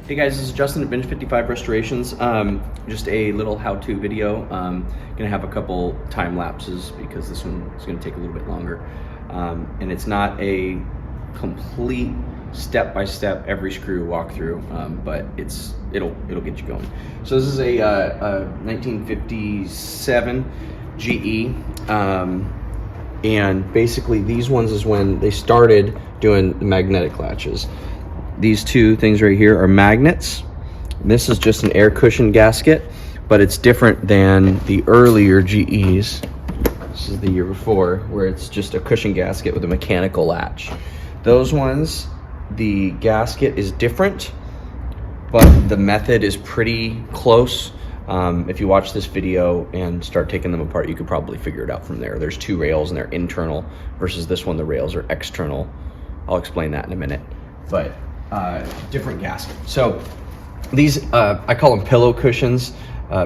Hey guys, this is Justin at Binge 55 Restorations. Just a little how-to video. Gonna have a couple time lapses because this one is gonna take a little bit longer. And it's not a complete step-by-step every screw walkthrough, but it'll get you going. So this is a 1957 GE, and basically these ones is when they started doing the magnetic latches. These two things right here are magnets. This is just an air cushion gasket, but it's different than the earlier GEs. This is the year before, where it's just a cushion gasket with a mechanical latch. Those ones, the gasket is different, but the method is pretty close. If you watch this video and start taking them apart, you could probably figure it out from there. There's two rails and they're internal versus this one, the rails are external. I'll explain that in a minute, but different gasket. So these, I call them pillow cushions,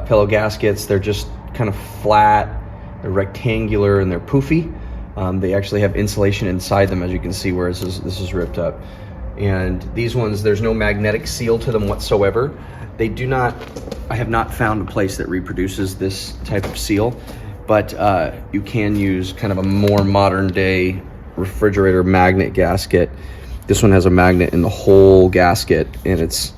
pillow gaskets. They're just kind of flat, they're rectangular, and they're poofy. They actually have insulation inside them, as you can see, whereas this is ripped up. And these ones, there's no magnetic seal to them whatsoever. They do not, I have not found a place that reproduces this type of seal, but you can use kind of a more modern day refrigerator magnet gasket. This one has a magnet in the whole gasket, and it's,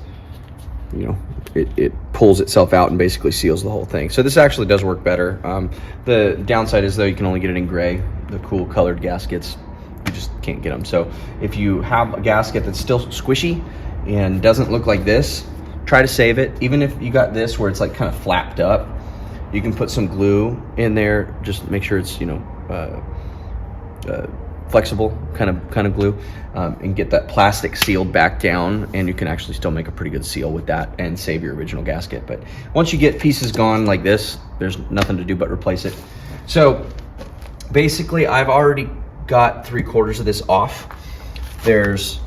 you know, it pulls itself out and basically seals the whole thing. So this actually does work better. The downside is, though, you can only get it in gray. The cool colored gaskets, you just can't get them. So if you have a gasket that's still squishy and doesn't look like this, try to save it. Even if you got this where it's like kind of flapped up, you can put some glue in there. Just make sure it's, you know, flexible kind of glue, and get that plastic sealed back down, and you can actually still make a pretty good seal with that and save your original gasket. But once you get pieces gone like this, there's nothing to do but replace it. So basically I've already got 3/4 of this off. There's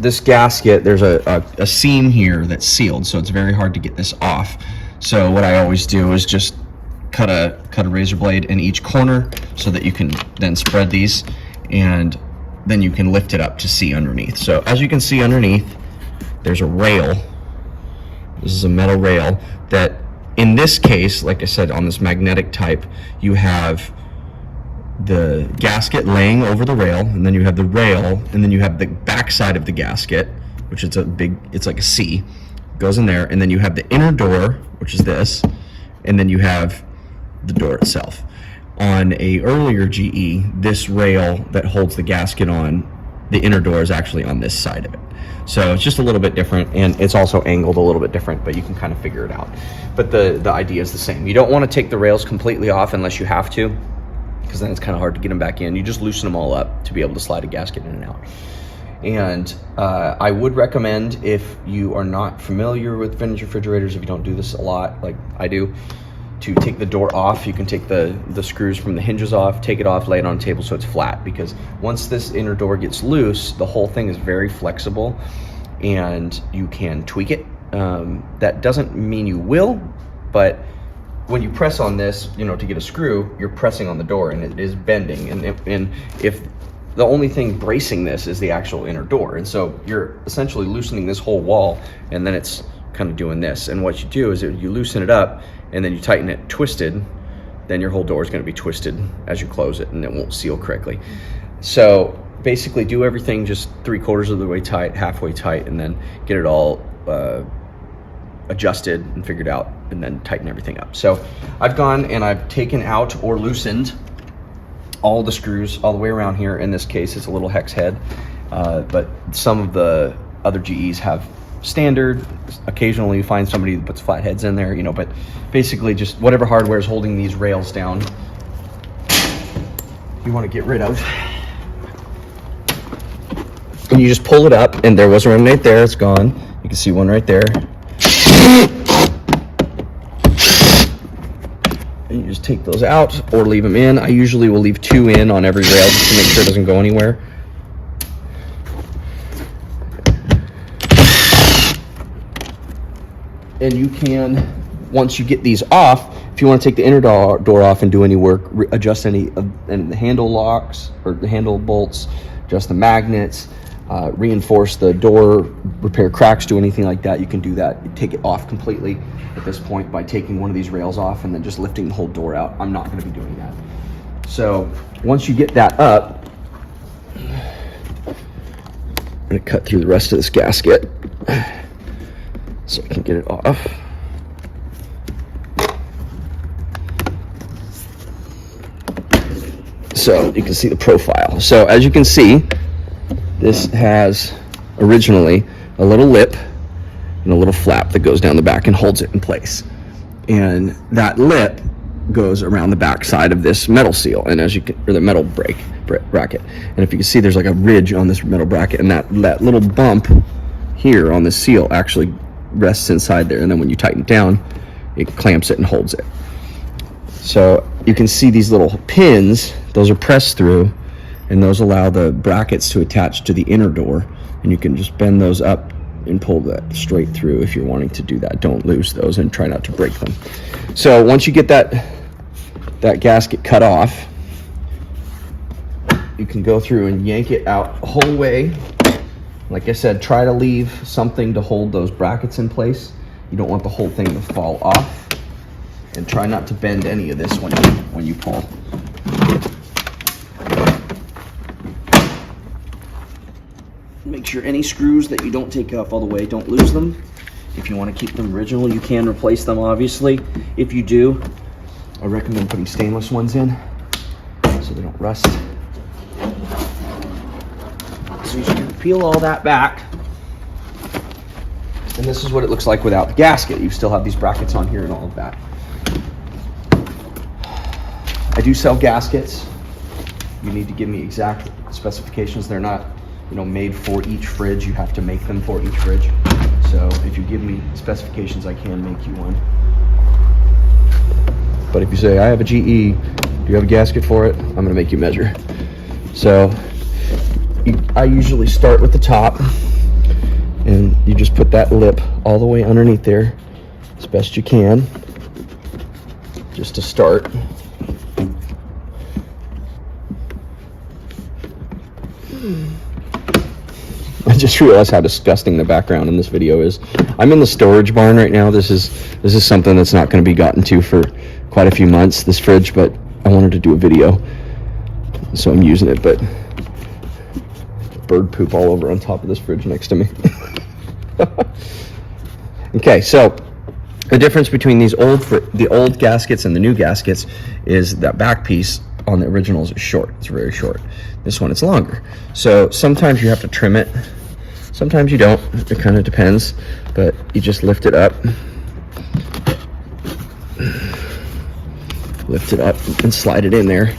this gasket, there's a seam here that's sealed, so it's very hard to get this off. So what I always do is just cut a razor blade in each corner so that you can then spread these, and then you can lift it up to see underneath. So as you can see underneath, there's a rail. This is a metal rail that, in this case, like I said, on this magnetic type, you have the gasket laying over the rail, and then you have the rail, and then you have the back side of the gasket, which is it's like a C, goes in there, and then you have the inner door, which is this, and then you have the door itself. On a earlier GE, this rail that holds the gasket on, the inner door is actually on this side of it. So it's just a little bit different, and it's also angled a little bit different, but you can kind of figure it out. But the idea is the same. You don't want to take the rails completely off unless you have to, because then it's kind of hard to get them back in. You just loosen them all up to be able to slide a gasket in and out. And I would recommend, if you are not familiar with vintage refrigerators, if you don't do this a lot like I do, to take the door off. You can take the screws from the hinges off, take it off, lay it on a table so it's flat, because once this inner door gets loose, the whole thing is very flexible and you can tweak it. That doesn't mean you will, but when you press on this, you know, to get a screw, you're pressing on the door and it is bending. And if the only thing bracing this is the actual inner door, and so you're essentially loosening this whole wall, and then it's kind of doing this. And what you do is you loosen it up, and then you tighten it twisted, then your whole door is going to be twisted as you close it, and it won't seal correctly. So basically do everything just 3/4 of the way tight, halfway tight, and then get it all adjusted and figured out, and then tighten everything up. So I've gone and I've taken out or loosened all the screws all the way around here. In this case, it's a little hex head, but some of the other GEs have standard. Occasionally you find somebody that puts flat heads in there, you know, but basically just whatever hardware is holding these rails down, you want to get rid of. And you just pull it up, and there was one right there, it's gone. You can see one right there. And you just take those out or leave them in. I usually will leave 2 in on every rail just to make sure it doesn't go anywhere. And you can, once you get these off, if you want to take the inner door off and do any work, adjust any of the handle locks or the handle bolts, adjust the magnets, reinforce the door, repair cracks, do anything like that, you can do that. You take it off completely at this point by taking one of these rails off and then just lifting the whole door out. I'm not going to be doing that. So once you get that up, I'm going to cut through the rest of this gasket so I can get it off. So you can see the profile. So as you can see, this has originally a little lip and a little flap that goes down the back and holds it in place. And that lip goes around the back side of this metal seal, and as you can, or the metal bracket. And if you can see, there's like a ridge on this metal bracket, and that little bump here on the seal actually rests inside there. And then when you tighten it down, it clamps it and holds it. So you can see these little pins, those are pressed through, and those allow the brackets to attach to the inner door, and you can just bend those up and pull that straight through if you're wanting to do that. Don't lose those and try not to break them. So once you get that gasket cut off, you can go through and yank it out the whole way. Like I said, try to leave something to hold those brackets in place. You don't want the whole thing to fall off, and try not to bend any of this when you pull. Make sure any screws that you don't take off all the way, don't lose them. If you want to keep them original, you can replace them, obviously. If you do, I recommend putting stainless ones in so they don't rust. So you can peel all that back. And this is what it looks like without the gasket. You still have these brackets on here and all of that. I do sell gaskets. You need to give me exact specifications. They're not, made for each fridge. You have to make them for each fridge. So if you give me specifications, I can make you one. But if you say, I have a GE, do you have a gasket for it? I'm gonna make you measure. So I usually start with the top, and you just put that lip all the way underneath there as best you can, just to start. I just realized how disgusting the background in this video is. I'm in the storage barn right now. This is something that's not going to be gotten to for quite a few months, this fridge, but I wanted to do a video, so I'm using it. But bird poop all over on top of this fridge next to me. Okay, so the difference between the old gaskets and the new gaskets is that back piece on the originals is short. It's very short. This one, it's longer. So sometimes you have to trim it. Sometimes you don't. It kind of depends. But you just lift it up. Lift it up and slide it in there.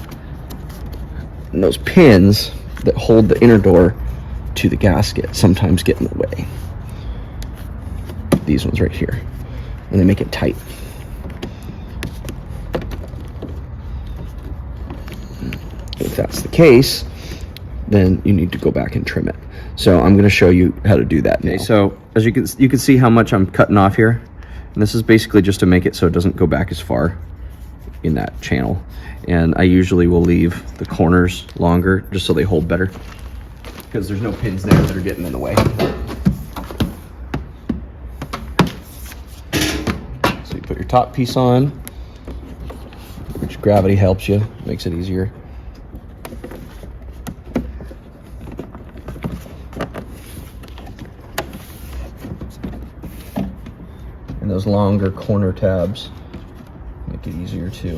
And those pins that hold the inner door to the gasket sometimes get in the way. These ones right here. And they make it tight. If that's the case, then you need to go back and trim it. So I'm going to show you how to do that now. Okay, so as you can see how much I'm cutting off here, and this is basically just to make it so it doesn't go back as far in that channel. And I usually will leave the corners longer just so they hold better, because there's no pins there that are getting in the way. So you put your top piece on, which gravity helps you, makes it easier. And those longer corner tabs make it easier too.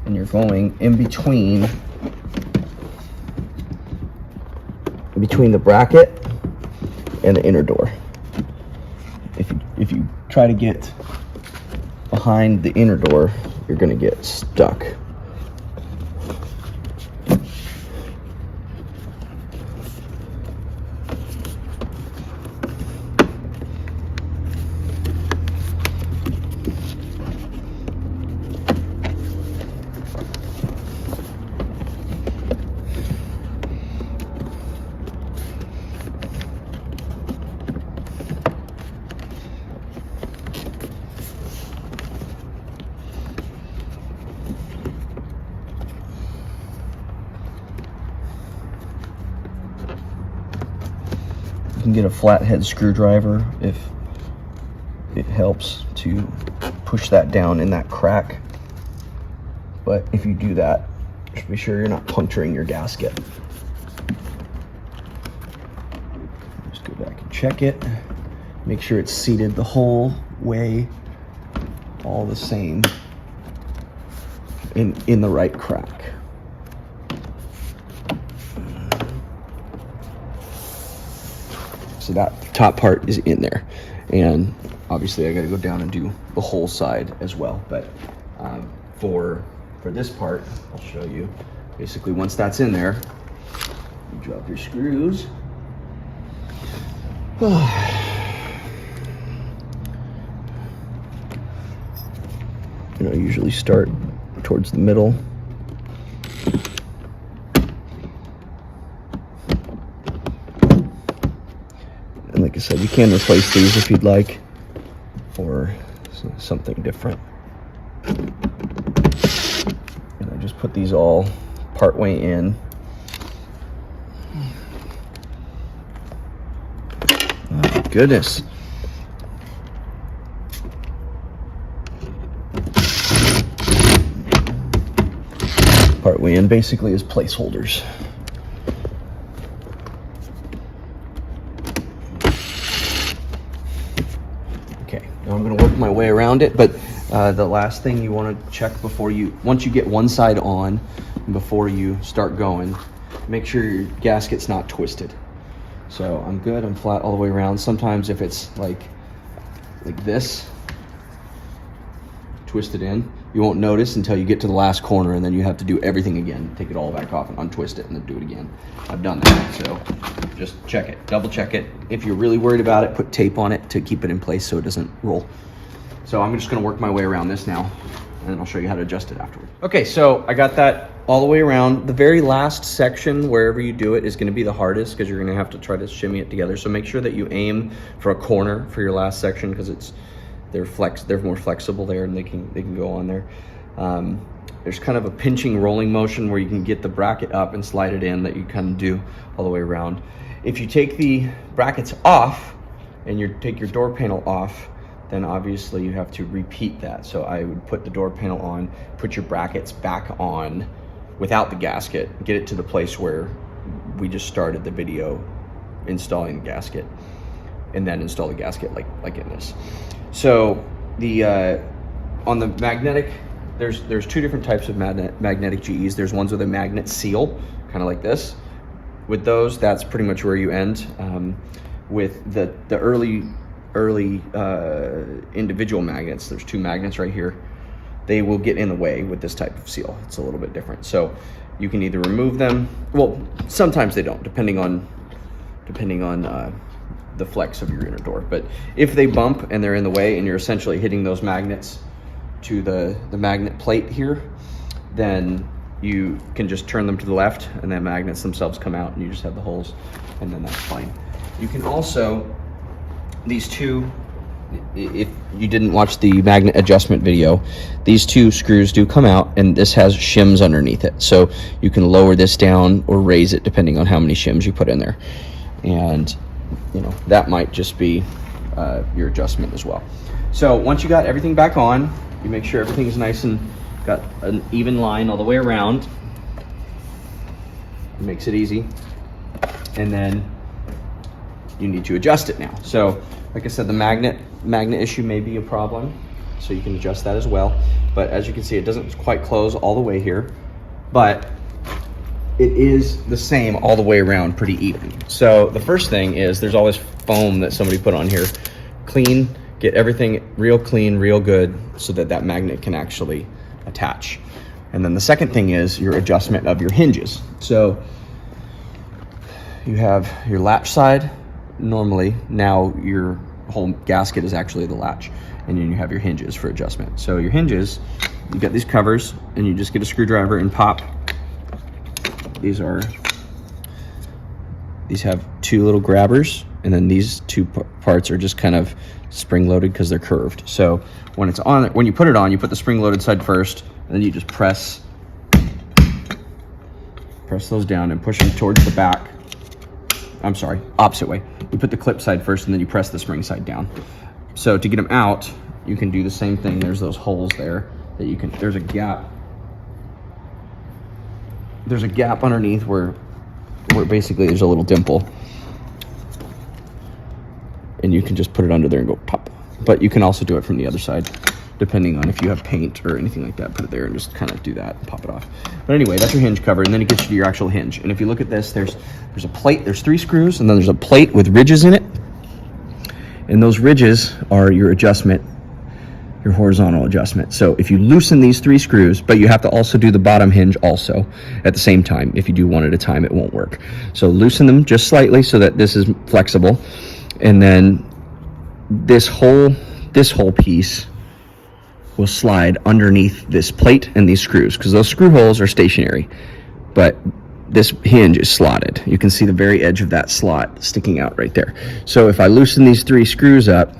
And you're going in between the bracket and the inner door. If you try to get behind the inner door, you're going to get stuck. You can get a flathead screwdriver if it helps to push that down in that crack. But if you do that, just be sure you're not puncturing your gasket. Just go back and check it. Make sure it's seated the whole way, all the same, in the right crack. So that top part is in there, and obviously I got to go down and do the whole side as well. But for this part, I'll show you. Basically, once that's in there, you drop your screws. You know, usually start towards the middle. And like I said, you can replace these if you'd like, or something different. And I just put these all part way in. Oh, goodness. Part way in basically as placeholders. Okay, now I'm going to work my way around it, but the last thing you want to check once you get one side on, before you start going, make sure your gasket's not twisted. So I'm good, I'm flat all the way around. Sometimes if it's like this, twisted in, you won't notice until you get to the last corner, and then you have to do everything again. Take it all back off and untwist it and then do it again. I've done that, so just check it, double check it. If you're really worried about it, put tape on it to keep it in place so it doesn't roll. So I'm just gonna work my way around this now, and then I'll show you how to adjust it afterward. Okay, so I got that all the way around. The very last section, wherever you do it, is gonna be the hardest because you're gonna have to try to shimmy it together. So make sure that you aim for a corner for your last section, because they're more flexible there, and they can go on there. There's kind of a pinching rolling motion where you can get the bracket up and slide it in, that you kind of do all the way around. If you take the brackets off and you take your door panel off, then obviously you have to repeat that. So I would put the door panel on, put your brackets back on without the gasket, get it to the place where we just started the video installing the gasket, and then install the gasket like in this. So on the magnetic, there's two different types of magnetic GEs. There's ones with a magnet seal, kind of like this. With those, that's pretty much where you end. With the early individual magnets, there's two magnets right here. They will get in the way with this type of seal. It's a little bit different. So you can either remove them. Well, sometimes they don't, depending on the flex of your inner door. But if they bump and they're in the way and you're essentially hitting those magnets to the magnet plate here, then you can just turn them to the left, and then magnets themselves come out, and you just have the holes, and then that's fine. You can also, these two, if you didn't watch the magnet adjustment video, these two screws do come out, and this has shims underneath it. So you can lower this down or raise it depending on how many shims you put in there. And you know, that might just be your adjustment as well. So once you got everything back on, you make sure everything is nice and got an even line all the way around. It makes it easy. And then you need to adjust it now. So like I said, the magnet issue may be a problem, so you can adjust that as well. But as you can see, it doesn't quite close all the way here, but it is the same all the way around, pretty even. So the first thing is, there's all this foam that somebody put on here. Clean, get everything real clean, real good, so that that magnet can actually attach. And then the second thing is your adjustment of your hinges. So you have your latch side. Normally, now your whole gasket is actually the latch, and then you have your hinges for adjustment. So your hinges, you got these covers, and you just get a screwdriver and pop. These have two little grabbers, and then these two parts are just kind of spring-loaded because they're curved. So when it's on, when you put it on, you put the spring-loaded side first, and then you just press those down and push them towards the back, I'm sorry, opposite way. You put the clip side first and then you press the spring side down. So to get them out, you can do the same thing. There's those holes there that you can, there's a gap. There's a gap underneath where basically there's a little dimple. And you can just put it under there and go pop. But you can also do it from the other side, depending on if you have paint or anything like that. Put it there and just kind of do that and pop it off. But anyway, that's your hinge cover, and then it gets you to your actual hinge. And if you look at this, there's a plate, there's 3 screws, and then there's a plate with ridges in it. And those ridges are your adjustment, your horizontal adjustment. So if you loosen these 3 screws, but you have to also do the bottom hinge also at the same time. If you do one at a time, it won't work. So loosen them just slightly so that this is flexible. And then this whole piece will slide underneath this plate and these screws, because those screw holes are stationary, but this hinge is slotted. You can see the very edge of that slot sticking out right there. So if I loosen these 3 screws up,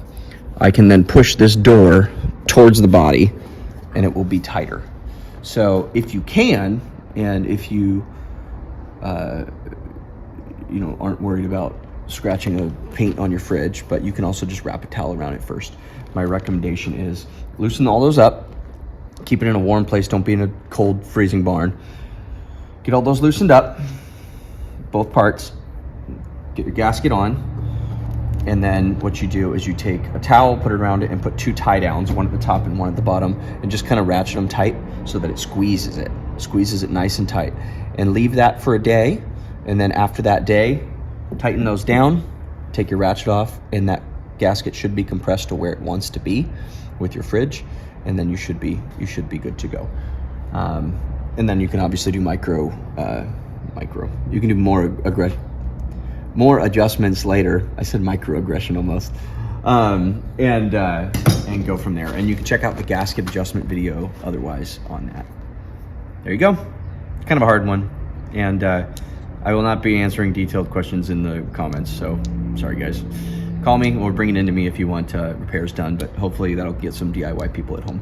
I can then push this door towards the body and it will be tighter. So if you can, and if you aren't worried about scratching a paint on your fridge, but you can also just wrap a towel around it first. My recommendation is loosen all those up, keep it in a warm place, don't be in a cold freezing barn. Get all those loosened up, both parts, get your gasket on, and then what you do is you take a towel, put it around it, and put 2 tie downs, one at the top and one at the bottom, and just kind of ratchet them tight so that it squeezes it nice and tight, and leave that for a day. And then after that day, tighten those down, take your ratchet off, and that gasket should be compressed to where it wants to be with your fridge, and then you should be good to go. And then you can obviously do micro. You can do more adjustments later. I said microaggression almost, and go from there. And you can check out the gasket adjustment video otherwise on that. There you go. It's kind of a hard one, and I will not be answering detailed questions in the comments, so sorry guys. Call me or bring it into me if you want repairs done, but hopefully that'll get some DIY people at home.